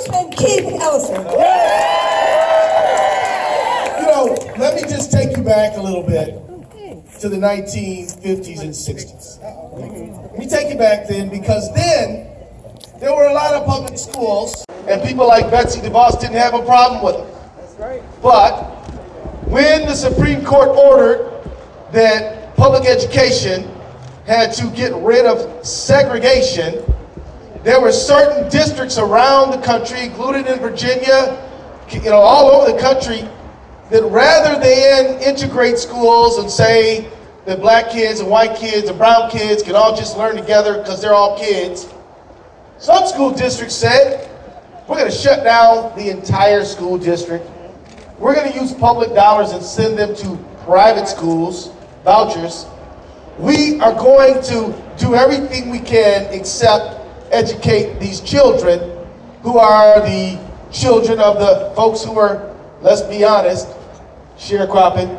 Congressman Keith Ellison. You know, let me just take you back a little bit to the 1950s and 60s. Let me take you back then, because then there were a lot of public schools, and people like Betsy DeVos didn't have a problem with them. But when the Supreme Court ordered that public education had to get rid of segregation, there were certain districts around the country, including in Virginia, all over the country, that rather than integrate schools and say that black kids and white kids and brown kids can all just learn together because they're all kids, some school districts said, we're going to shut down the entire school district. We're going to use public dollars and send them to private schools, vouchers. We are going to do everything we can except educate these children who are the children of the folks who are, let's be honest, sharecropping,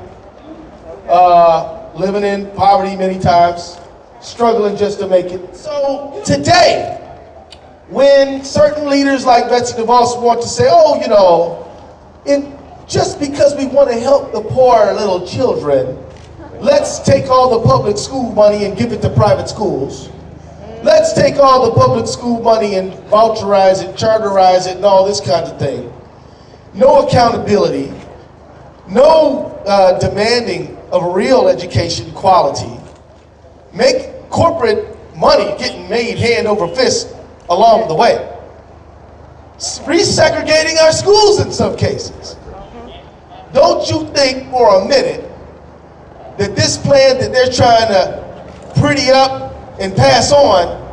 living in poverty many times, struggling just to make it. So today, when certain leaders like Betsy DeVos want to say, just because we want to help the poor little children, let's take all the public school money and give it to private schools. Let's take all the public school money and voucherize it, charterize it, and all this kind of thing. No accountability, no demanding of real education quality. Make corporate money getting made hand over fist along the way. Resegregating our schools in some cases. Don't you think for a minute that this plan that they're trying to pretty up and pass on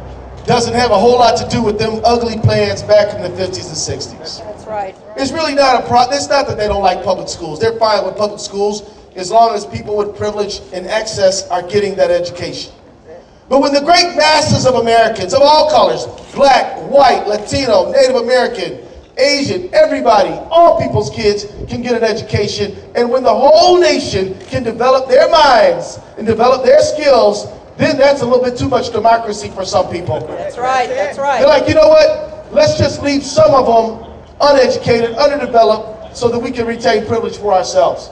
doesn't have a whole lot to do with them ugly plans back in the 50s and 60s. That's right. It's really not a problem. It's not that they don't like public schools. They're fine with public schools as long as people with privilege and access are getting that education. But when the great masses of Americans of all colors, black, white, Latino, Native American, Asian, everybody, all people's kids can get an education, and when the whole nation can develop their minds and develop their skills, then that's a little bit too much democracy for some people. That's right, that's right. They're like, you know what? Let's just leave some of them uneducated, underdeveloped, so that we can retain privilege for ourselves.